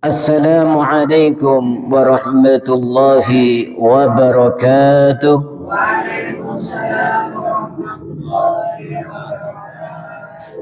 Assalamualaikum warahmatullahi wabarakatuh. Waalaikumsalam warahmatullahi wabarakatuh.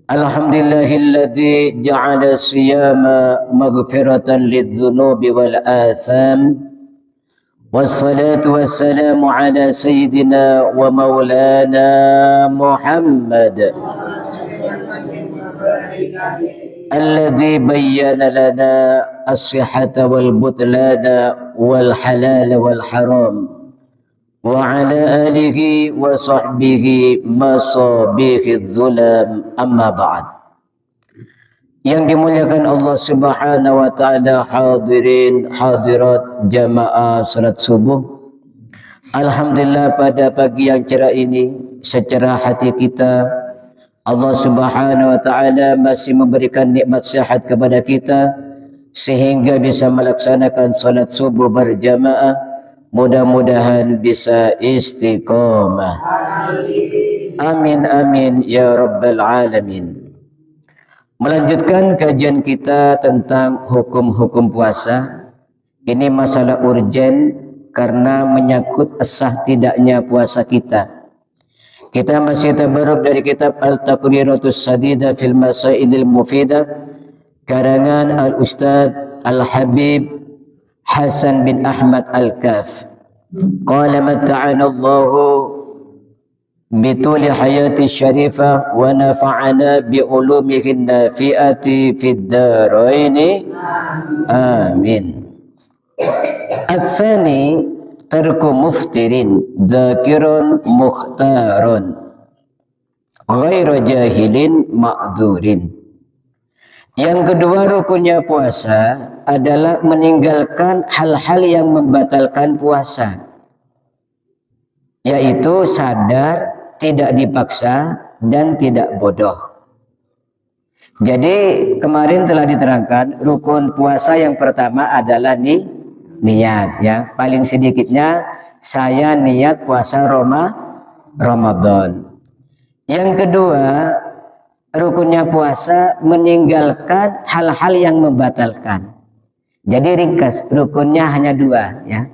Alhamdulillahilladzi ja'ala siyama maghfiratan lidzunubi wal atham. Wassalatu wassalamu ala sayyidina wa maulana Muhammad alladzi bayyana lana as-sihhata wal butlana wal halala wal haram wa ala alihi wa sahbihi masabihidz zulam, amma ba'd. Yang dimuliakan Allah Subhanahu wa taala, hadirin hadirat jamaah salat subuh. Alhamdulillah, pada pagi yang cerah ini secara hati kita Allah Subhanahu wa taala masih memberikan nikmat sehat kepada kita sehingga bisa melaksanakan salat subuh berjamaah. Mudah-mudahan bisa istiqamah. Amin amin ya rabbal alamin. Melanjutkan kajian kita tentang hukum-hukum puasa. Ini masalah urgen karena menyangkut sah tidaknya puasa kita. Kita masih tabarruk dari kitab Al-Taqriratus Sadida fil Masailil Mufidah karangan Al-Ustadz Al-Habib Hasan bin Ahmad Al-Kaf. Qala matta'ana Allahu bituli hayati syarifah wa nafa'ana bi ulumihi nafi'ati fid daraini amin. Ats-tsani tarku muftirin dzakirun mukhtarun ghairu jahilin ma'dzurin. Yang kedua rukunnya puasa adalah meninggalkan hal-hal yang membatalkan puasa, yaitu sadar, tidak dipaksa, dan tidak bodoh. Jadi kemarin telah diterangkan rukun puasa yang pertama adalah niat, ya. Paling sedikitnya saya niat puasa Ramadan. Yang kedua, rukunnya puasa meninggalkan hal-hal yang membatalkan. Jadi ringkas, rukunnya hanya dua, ya.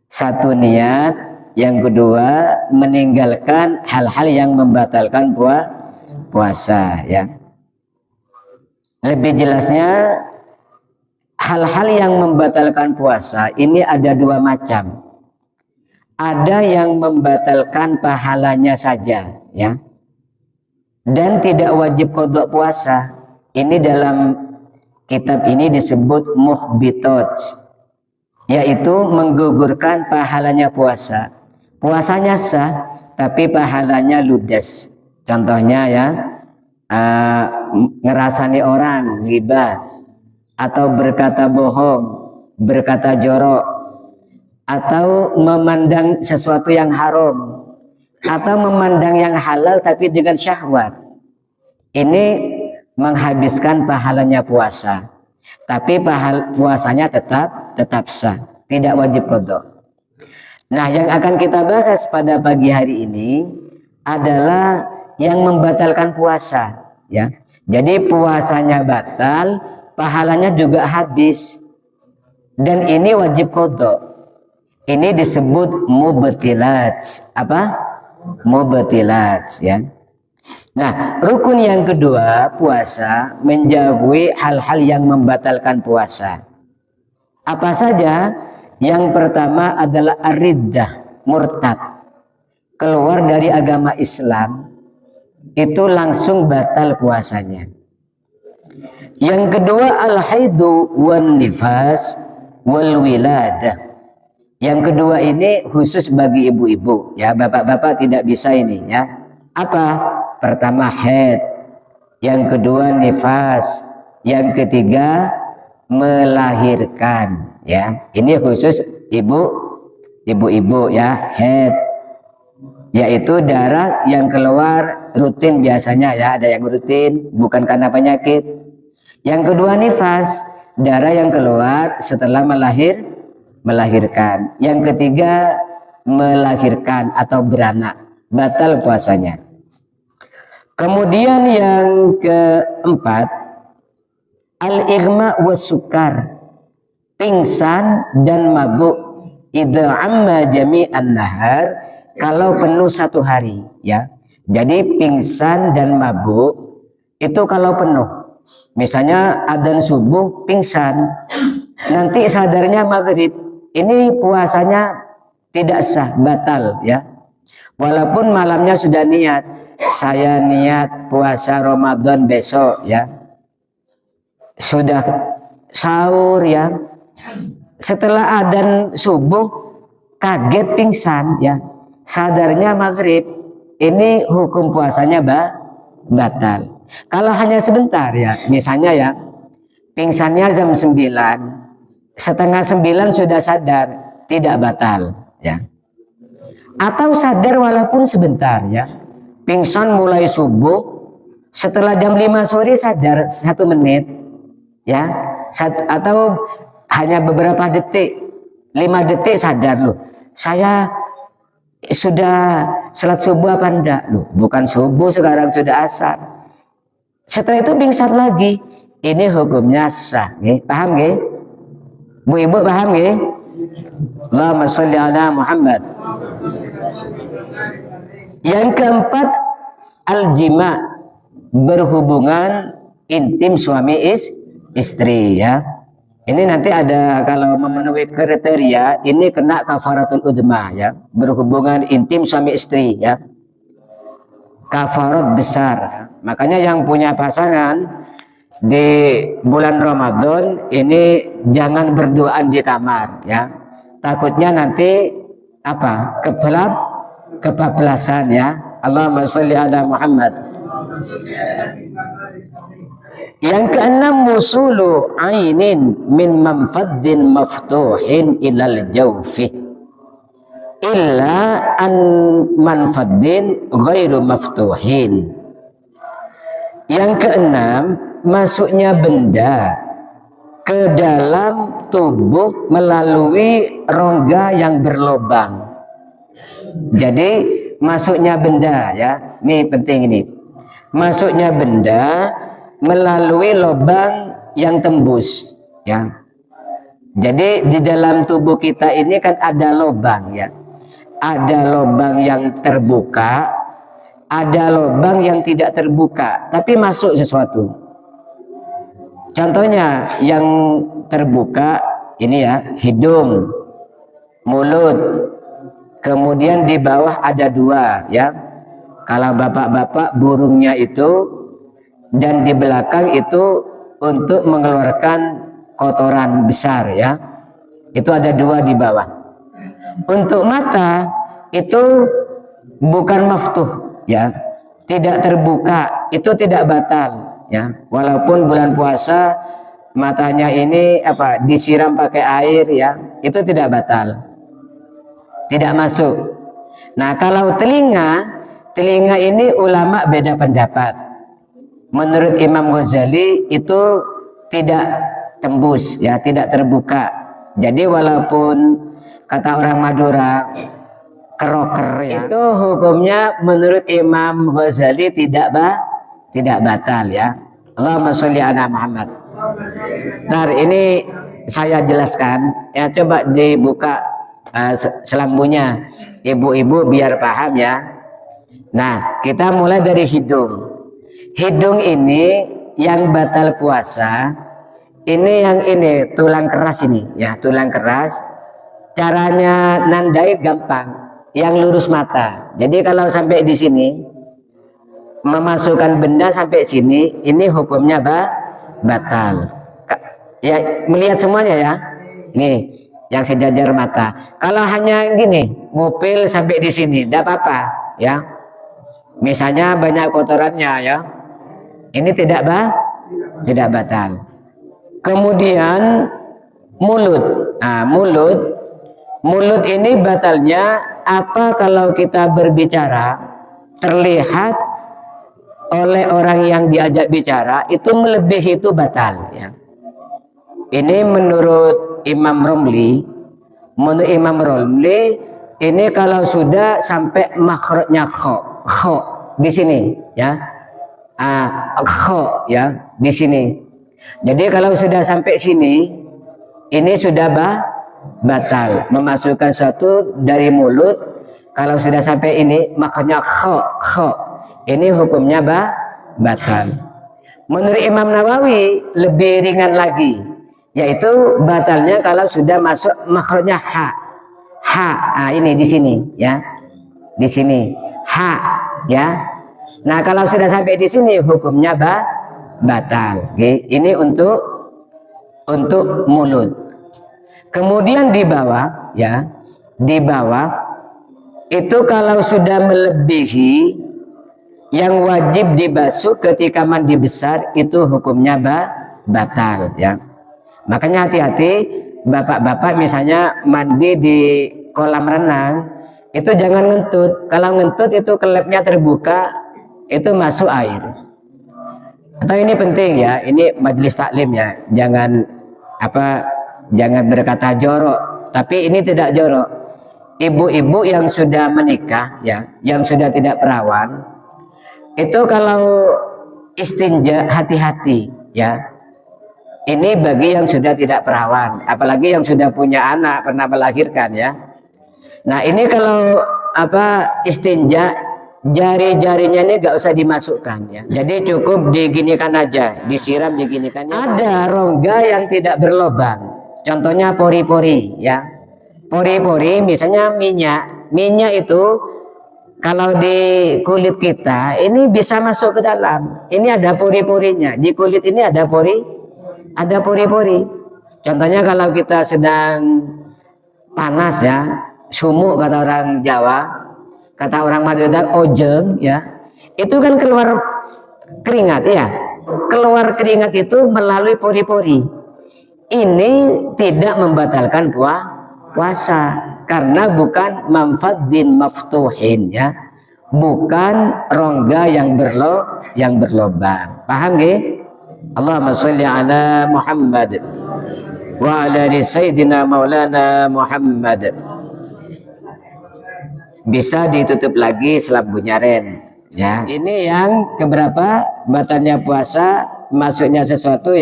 Satu niat, yang kedua meninggalkan hal-hal yang membatalkan puasa, ya. Lebih jelasnya, hal-hal yang membatalkan puasa ini ada dua macam. Ada yang membatalkan pahalanya saja, ya, dan tidak wajib qada puasa. Ini dalam kitab ini disebut muhbitot, yaitu menggugurkan pahalanya puasa. Puasanya sah, tapi pahalanya ludes. Contohnya, ya, ngerasani orang, ghibah, atau berkata bohong, berkata jorok, atau memandang sesuatu yang haram, atau memandang yang halal tapi dengan syahwat. Ini menghabiskan pahalanya puasa, tapi puasanya tetap sah, tidak wajib qada. Nah, yang akan kita bahas pada pagi hari ini adalah yang membatalkan puasa, ya. Jadi puasanya batal, pahalanya juga habis, dan ini wajib qada. Ini disebut mubtilat. Apa? Mubtilat, ya. Nah, rukun yang kedua puasa menjauhi hal-hal yang membatalkan puasa. Apa saja? Yang pertama adalah ar-riddah, murtad, keluar dari agama Islam, itu langsung batal puasanya. Yang kedua al-haidu wan nifas wal wiladah. Yang kedua ini khusus bagi ibu-ibu, ya. Bapak-bapak tidak bisa ini, ya. Apa? Pertama haid, yang kedua nifas, yang ketiga melahirkan, ya. Ini khusus ibu-ibu, ya. Haid yaitu darah yang keluar rutin biasanya, ya. Ada yang rutin bukan karena penyakit. Yang kedua nifas, darah yang keluar setelah melahirkan. Yang ketiga melahirkan atau beranak, batal puasanya. Kemudian yang keempat, al-ighma was sukar, pingsan dan mabuk, idza amma jami'an nahar, kalau penuh satu hari, ya. Jadi pingsan dan mabuk itu kalau penuh. Misalnya adzan subuh pingsan, nanti sadarnya maghrib, ini puasanya tidak sah, batal, ya. Walaupun malamnya sudah niat, saya niat puasa Ramadan besok, ya. Sudah sahur, ya. Setelah adzan subuh kaget pingsan, ya. Sadarnya maghrib, ini hukum puasanya batal. Kalau hanya sebentar, ya, misalnya, ya, pingsannya jam 9, setengah 9 sudah sadar, tidak batal, ya. Atau sadar walaupun sebentar, ya, pingsan mulai subuh, setelah jam 5 sore sadar 1 menit, ya, atau hanya beberapa detik, 5 detik sadar, loh, saya sudah salat subuh apa enggak, loh, bukan subuh sekarang sudah asar. Setelah itu pingsan lagi, ini hukumnya sah, nggih. Paham nggih? Bu ibu paham nggih? Allahumma sholli ala Muhammad. Yang keempat, al-jima, berhubungan intim suami istri, ya. Ini nanti ada, kalau memenuhi kriteria ini kena kafaratul udma, ya, berhubungan intim suami istri, ya, kafarat besar, ya. Makanya yang punya pasangan di bulan Ramadan ini jangan berduaan di kamar, ya, takutnya nanti apa, kebablasan, ya. Allahumma sholli ala Muhammad. Yang keenam, musulu ainin min manfaddin maftuhin ilal jawfi illa an manfaddin ghairu maftuhin. Yang keenam, masuknya benda ke dalam tubuh melalui rongga yang berlobang. Jadi masuknya benda, ya, ini penting ini. Masuknya benda melalui lubang yang tembus, ya. Jadi di dalam tubuh kita ini kan ada lubang, ya. Ada lubang yang terbuka, ada lubang yang tidak terbuka, tapi masuk sesuatu. Contohnya yang terbuka ini, ya, hidung, mulut, kemudian di bawah ada 2, ya. Kalau bapak-bapak burungnya itu, dan di belakang itu untuk mengeluarkan kotoran besar, ya. Itu ada 2 di bawah. Untuk mata itu bukan maftuh, ya, tidak terbuka, itu tidak batal, ya. Walaupun bulan puasa matanya ini apa, disiram pakai air, ya, itu tidak batal, tidak masuk. Nah, kalau telinga ini ulama beda pendapat. Menurut Imam Ghazali itu tidak tembus, ya, tidak terbuka. Jadi walaupun kata orang Madura keroker, ya, itu hukumnya menurut Imam Ghazali tidak batal, ya. Allahumma sholli ala Muhammad. Nah, ini saya jelaskan, ya, coba dibuka selambunya ibu-ibu biar paham, ya. Nah, kita mulai dari hidung. Hidung ini yang batal puasa, ini yang ini tulang keras ini, ya, tulang keras. Caranya nandai gampang, yang lurus mata. Jadi kalau sampai di sini memasukkan benda sampai sini, ini hukumnya batal. Ya, melihat semuanya, ya. Nih, yang sejajar mata. Kalau hanya gini, ngupil sampai di sini, tidak apa-apa, ya. Misalnya banyak kotorannya, ya. Ini tidak batal. Kemudian mulut. Nah, mulut ini batalnya apa kalau kita berbicara terlihat oleh orang yang diajak bicara itu melebihi, itu batal, ya. Ini menurut Imam Romli. Menurut Imam Romli ini kalau sudah sampai makhrajnya kho di sini, ya. Kho, ya, di sini. Jadi kalau sudah sampai sini, ini sudah batal. Memasukkan sesuatu dari mulut, kalau sudah sampai ini, makanya kho. Ini hukumnya batal. Menurut Imam Nawawi lebih ringan lagi, yaitu batalnya kalau sudah masuk makhrajnya ha. Nah, ini di sini ya. Di sini ha ya. Nah, kalau sudah sampai di sini hukumnya batal. Oke. Ini untuk mulut. Kemudian di bawah ya, di bawah itu kalau sudah melebihi yang wajib dibasuh ketika mandi besar, itu hukumnya batal ya. Makanya hati-hati bapak-bapak misalnya mandi di kolam renang, itu jangan ngentut. Kalau ngentut itu kelepnya terbuka, itu masuk air. Atau ini penting ya, ini majelis taklim ya, jangan berkata jorok, tapi ini tidak jorok. Ibu-ibu yang sudah menikah ya, yang sudah tidak perawan, itu kalau istinja hati-hati ya. Ini bagi yang sudah tidak perawan, apalagi yang sudah punya anak, pernah melahirkan ya. Nah, ini kalau istinja, jari-jarinya ini gak usah dimasukkan ya. Jadi cukup diginikan aja, disiram diginikan. Ada rongga yang tidak berlobang. Contohnya pori-pori ya. Pori-pori misalnya minyak itu kalau di kulit kita ini bisa masuk ke dalam. Ini ada pori-porinya. Di kulit ini ada pori-pori. Contohnya kalau kita sedang panas ya, sumuk kata orang Jawa, kata orang Madura ojeng ya. Itu kan keluar keringat ya. Keluar keringat itu melalui pori-pori. Ini tidak membatalkan puasa karena bukan manfaddin maftuhin ya. Bukan rongga yang berlobang. Paham nggih? Allahumma sholli ala Muhammad wa ala ali sayyidina maulana Muhammad. Bisa ditutup lagi selambunya Ren ya. Ini yang keberapa batalnya puasa, masuknya sesuatu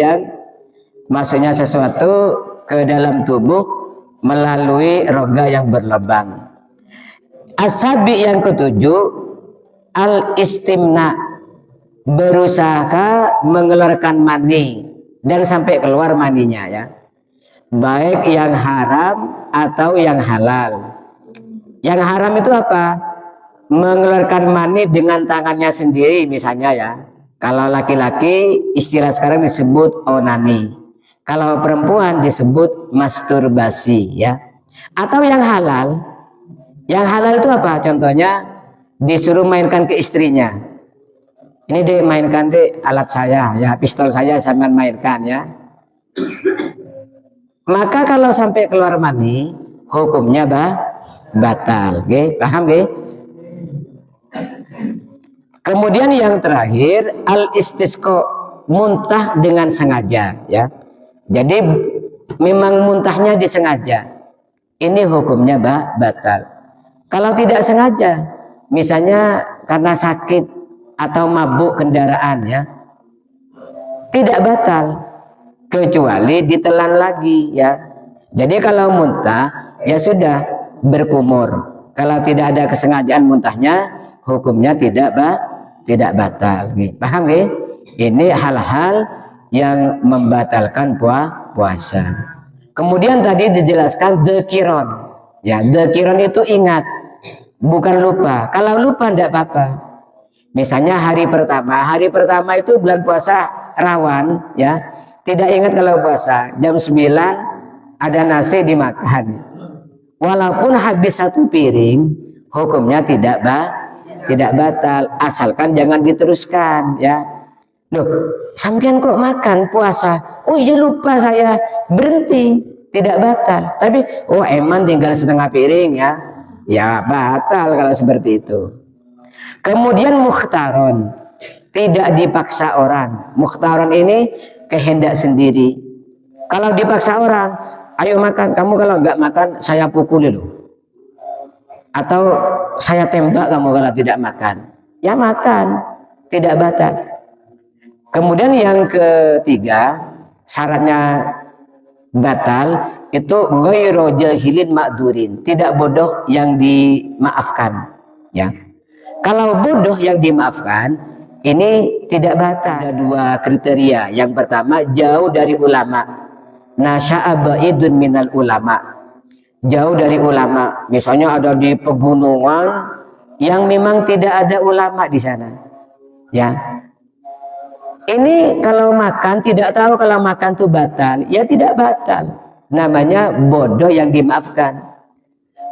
ke dalam tubuh melalui rongga yang berlubang. Asabi yang ketujuh, al-istimna, berusaha mengeluarkan mani dan sampai keluar maninya ya, baik yang haram atau yang halal. Yang haram itu apa? Mengeluarkan mani dengan tangannya sendiri misalnya ya. Kalau laki-laki istilah sekarang disebut onani, kalau perempuan disebut masturbasi ya. Atau yang halal itu apa? Contohnya disuruh mainkan ke istrinya. Ini dek, mainkan dek alat saya ya, pistol saya mainkan ya. Maka kalau sampai keluar mani hukumnya batal. Oke, paham nggih? Kemudian yang terakhir al-istisqa, muntah dengan sengaja ya. Jadi memang muntahnya disengaja. Ini hukumnya batal. Kalau tidak sengaja, misalnya karena sakit atau mabuk kendaraan ya, tidak batal kecuali ditelan lagi ya. Jadi kalau muntah ya sudah berkumur. Kalau tidak ada kesengajaan muntahnya, hukumnya tidak batal. Paham nggih? Ini hal-hal yang membatalkan puasa. Kemudian tadi dijelaskan dzekiron. Ya, dzekiron itu ingat, bukan lupa. Kalau lupa tidak apa-apa. Misalnya hari pertama itu bulan puasa rawan ya. Tidak ingat kalau puasa, jam 9 ada nasi dimakan. Walaupun habis satu piring, hukumnya tidak batal, asalkan jangan diteruskan ya. Loh, sampean kok makan puasa? Oh iya lupa saya, berhenti, tidak batal. Tapi oh emang tinggal setengah piring ya. Ya batal kalau seperti itu. Kemudian mukhtaron, tidak dipaksa orang. Mukhtaron ini kehendak sendiri. Kalau dipaksa orang, ayo makan, kamu kalau nggak makan saya pukuli loh. Atau saya tembak kamu kalau tidak makan. Ya makan, tidak batal. Kemudian yang ketiga, syaratnya batal itu ghairu jahilin ma'durin, tidak bodoh yang dimaafkan, ya. Kalau bodoh yang dimaafkan ini tidak batal. Ada dua kriteria. Yang pertama, jauh dari ulama. Nasya'a ba'idun minal ulama, jauh dari ulama. Misalnya ada di pegunungan yang memang tidak ada ulama di sana, ya. Ini kalau makan tidak tahu kalau makan itu batal, ya tidak batal. Namanya bodoh yang dimaafkan.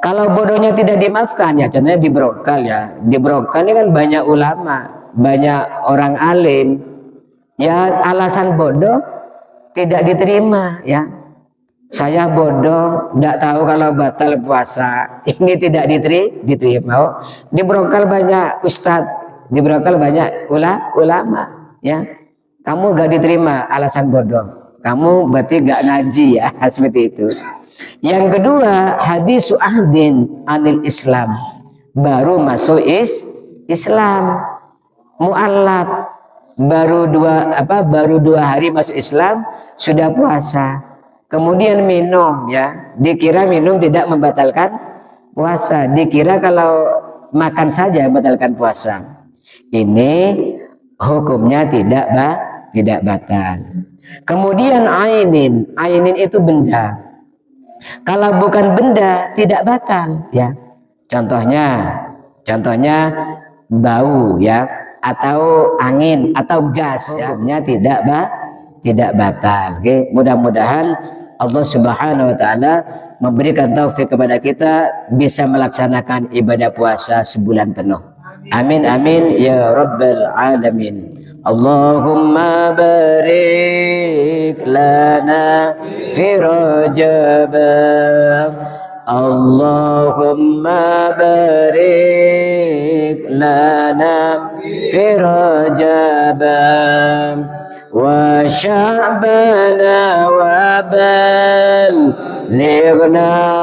Kalau bodohnya tidak dimaafkan, ya contohnya di Brokal, ya. Di Brokal ini kan banyak ulama, banyak orang alim. Ya alasan bodoh tidak diterima, ya. Saya bodoh, tidak tahu kalau batal puasa. Ini tidak diterima. Oh, di Brokal banyak ustadz, di Brokal banyak ulama, ya. Kamu gak diterima alasan bodoh, kamu berarti gak ngaji, ya. Seperti itu. Yang kedua, hadisu ahdin anil Islam, baru masuk Islam, mu'allab, baru dua hari masuk Islam sudah puasa, kemudian minum, ya. Dikira minum tidak membatalkan puasa, dikira kalau makan saja membatalkan puasa. Ini hukumnya tidak batal. Kemudian ainin itu benda. Kalau bukan benda tidak batal, ya. Contohnya bau, ya, atau angin atau gas, ya. Hukumnya tidak batal. Oke, mudah-mudahan Allah Subhanahu wa taala memberikan taufik kepada kita bisa melaksanakan ibadah puasa sebulan penuh. Amin amin ya rabbal alamin. Allahumma barik lana fi Rajab. Allahumma barik lana fi Rajab wa Sya'bana wa ballighna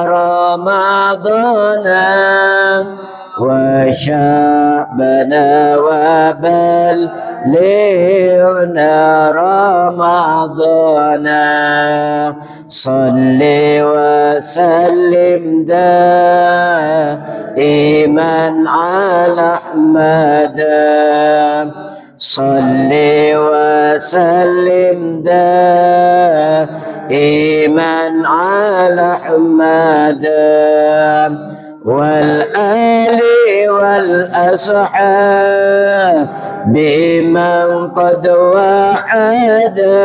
Ramadana wa Sya'bana wa ballighna Ramadana salli wa sallim daiman ala Ahmad salli wa sallim daiman ala Ahmad wal ali wal ashab biman qad wahada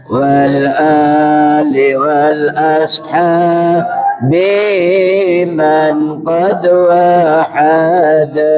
wal ali wal ashab biman qad wahada.